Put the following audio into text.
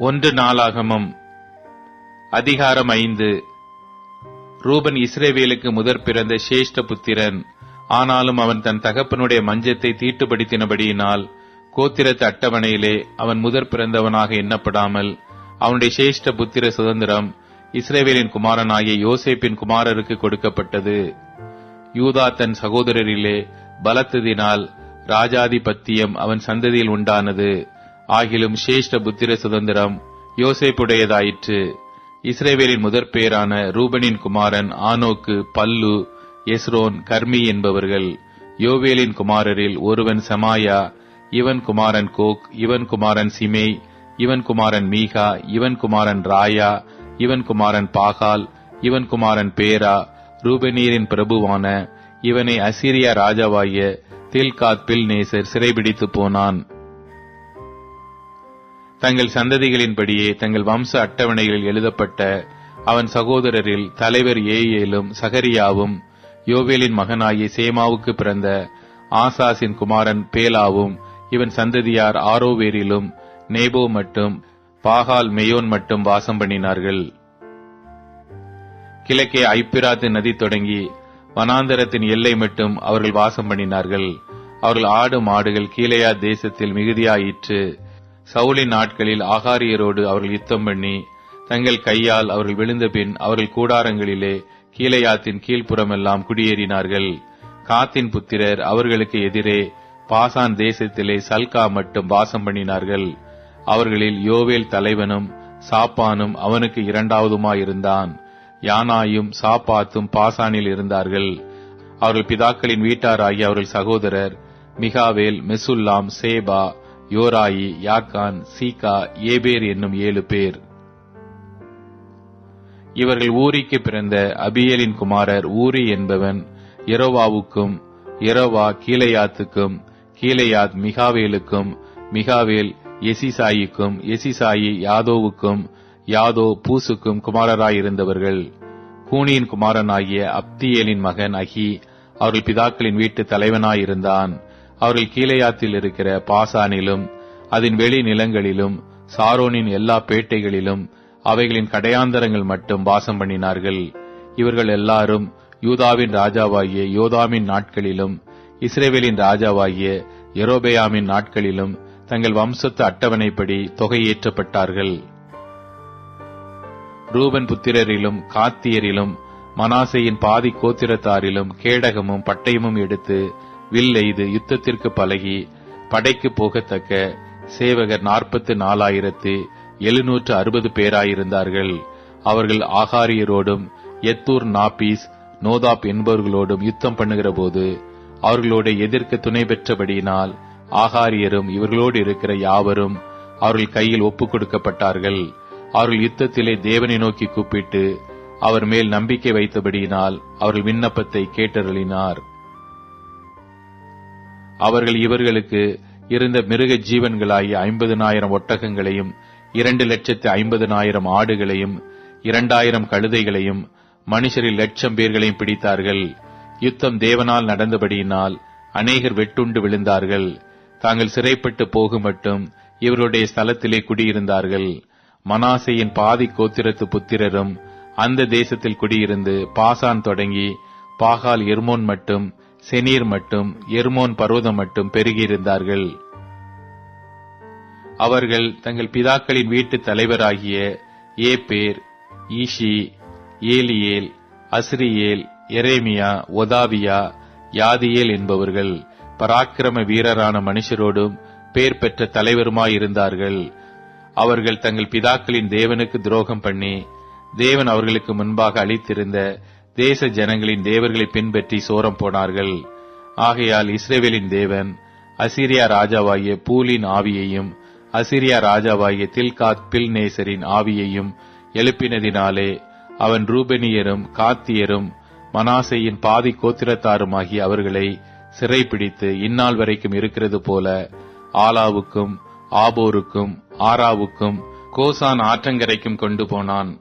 ஒன்று நாளாகமம் அதிகாரம் 5. ரூபன் இஸ்ரவேலுக்கு முதற் பிறந்த சேஷ்ட புத்திரன். ஆனாலும் அவன் தன் தகப்பனுடைய மஞ்சத்தை தீட்டுப்படுத்தினபடியினால் கோத்திரத்து அட்டவணையிலே அவன் முதற் பிறந்தவனாக எண்ணப்படாமல் அவனுடைய சேஷ்ட புத்திர சுதந்திரம் இஸ்ரவேலின் குமாரனாகிய யோசேப்பின் குமாரருக்கு கொடுக்கப்பட்டது. யூதா தன் சகோதரரிலே பலத்ததினால் ராஜாதிபத்தியம் அவன் சந்ததியில் உண்டானது. ஆகிலும் சேஷ்ட புத்திர சுதந்திரம் யோசேப்புடையதாயிற்று. இஸ்ரவேலின் முதற் பேரான ரூபனின் குமாரன் ஆனோக்கு, பல்லு, எஸ்ரோன், கர்மி என்பவர்கள். யோவேலின் குமாரரில் ஒருவன் செமாயா, இவன் குமாரன் கோக், இவன் குமாரன் சிமே, இவன் குமாரன் மீகா, இவன் குமாரன் ராயா, இவன் குமாரன் பாகால், இவன் குமாரன் பேரா. ரூபனீரின் பிரபுவான இவனை அசீரியா ராஜாவாகிய தில்காத் பில்நேசர் சிறைபிடித்து போனான். தங்கள் சந்ததிகளின்படியே தங்கள் வம்ச அட்டவணைகளில் எழுதப்பட்ட அவன் சகோதரரில் தலைவர் ஏயேலும் சகரியாவும், யோவேலின் மகனாகிய சேமாவுக்கு பிறந்த ஆசாசின் குமாரன் பேலாவும், இவன் சந்ததியார் ஆரோவேரிலும் நேபோ மட்டும் பாகால் மெயோன் மட்டும் வாசம் பண்ணினார்கள். கிழக்கே ஐப்பிராத்து நதி தொடங்கி வனாந்தரத்தின் எல்லை மட்டும் அவர்கள் வாசம் பண்ணினார்கள். அவர்கள் ஆடு மாடுகள் கீலேயா தேசத்தில் மிகுதியாயிற்று. சவுலின் நாட்களில் ஆகாரியரோடு அவர்கள் யுத்தம் பண்ணி தங்கள் கையால் அவர்கள் விழுந்த பின் அவர்கள் கூடாரங்களிலே கீலேயாத்தின் கீழ்ப்புறமெல்லாம் குடியேறினார்கள். காத்தின் புத்திரர் அவர்களுக்கு எதிரே பாசான் தேசத்திலே சல்கா மட்டும் வாசம் பண்ணினார்கள். அவர்களில் யோவேல் தலைவனும் சாப்பானும் அவனுக்கு இரண்டாவதுமாயிருந்தான். யானாயும் சாப்பாத்தும் பாசானில் இருந்தார்கள். அவர்கள் பிதாக்களின் வீட்டாராகிய அவர்கள் சகோதரர் மிகாவேல், மெசுல்லாம், சேபா, யோராயி, யாக்கான், சீகா, ஏபேர் என்னும் 7 பேர். இவர்கள் ஊரிக்கு பிறந்த அபியேலின் குமாரர். ஊரி என்பவன் யெரோவாவுக்கும், யெரோவா கீலேயாத்துக்கும், கீலேயாத் மிகாவேலுக்கும், மிகாவேல் எசிசாயிக்கும், எசிசாயி யாதோவுக்கும், யாதோ பூசுக்கும் குமாரராயிருந்தவர்கள். கூனியின் குமாரனாகிய அப்தியேலின் மகன் அகி அவர்கள் பிதாக்களின் வீட்டு தலைவனாயிருந்தான். அவர்கள் கீலேயாத்தில் இருக்கிற பாசானிலும் அதன் வெளி நிலங்களிலும் சாரோனின் எல்லா பேட்டைகளிலும் அவைகளின் கடையாந்தரங்கள் மட்டும் வாசம் பண்ணினார்கள். இவர்கள் எல்லாரும் யூதாவின் ராஜாவாகிய யோதாமின் நாட்களிலும் இஸ்ரவேலின் ராஜாவாகிய யெரொபெயாமின் நாட்களிலும் தங்கள் வம்சத்து அட்டவணைப்படி தொகையேற்றப்பட்டார்கள். ரூபன் புத்திரரிலும் காத்தியரிலும் மனாசேயின் பாதி கோத்திரத்தாரிலும் கேடகமும் பட்டயமும் எடுத்து வில் எய்து யுத்தத்திற்கு பழகி படைக்கு போகத்தக்க சேவகர் 44,760 பேராயிருந்தார்கள். அவர்கள் ஆகாரியரோடும் எத்தூர், நாபீஸ், நோதாப் என்பவர்களோடும் யுத்தம் பண்ணுகிற போது அவர்களோட எதிர்க்க துணை பெற்றபடியினால் ஆகாரியரும் இவர்களோடு இருக்கிற யாவரும் அவர்கள் கையில் ஒப்புக் கொடுக்கப்பட்டார்கள். அவர்கள் யுத்தத்திலே தேவனை நோக்கி கூப்பிட்டு அவர் மேல் நம்பிக்கை வைத்தபடியினால் அவர்கள் விண்ணப்பத்தை கேட்டருளினார். அவர்கள் இவர்களுக்கு இருந்த மிருக ஜீவன்களாகிய 50,000 ஒட்டகங்களையும் 2,50,000 ஆடுகளையும் 2,000 கழுதைகளையும் மனுஷரில் 1,00,000 பேர்களையும் பிடித்தார்கள். யுத்தம் தேவனால் நடந்தபடியினால் அநேகர் வெட்டுண்டு விழுந்தார்கள். தாங்கள் சிறைப்பட்டு போகும் மட்டும் இவருடைய ஸ்தலத்திலே குடியிருந்தார்கள். மனாசேயின் பாதி கோத்திரத்து புத்திரரும் அந்த தேசத்தில் குடியிருந்து பாசான் தொடங்கி பாகால் எர்மோன் மட்டும், செனீர் மட்டும், எர்மோன் பர்வதம் மட்டும் பெருகியிருந்தார்கள். அவர்கள் தங்கள் பிதாக்களின் வீட்டு தலைவராகிய ஏபேர், ஈஷி, ஏலியேல், அஸ்ரியேல், எரேமியா, ஒதாவியா, யாதியேல் என்பவர்கள் பராக்கிரம வீரரான மனுஷரோடும் பேர் பெற்ற தலைவருமாயிருந்தார்கள். அவர்கள் தங்கள் பிதாக்களின் தேவனுக்கு துரோகம் பண்ணி தேவன் அவர்களுக்கு முன்பாக அளித்திருந்த தேச ஜனங்களின் தேவர்களை பின்பற்றி சோரம் போனார்கள். ஆகையால் இஸ்ரவேலின் தேவன் அசீரியா ராஜாவாகிய பூலின் ஆவியையும் அசீரியா ராஜாவாகிய தில்காத் பில்நேசரின் ஆவியையும் எழுப்பினதினாலே அவன் ரூபெனியரும் காத்தியரும் மனாசேயின் பாதி கோத்திரத்தாருமாகிய அவர்களை சிறைப்பிடித்து இந்நாள் வரைக்கும் இருக்கிறது போல ஆலாவுக்கும் ஆபோருக்கும் ஆராவுக்கும் கோசான் ஆற்றங்கரைக்கும் கொண்டு போனான்.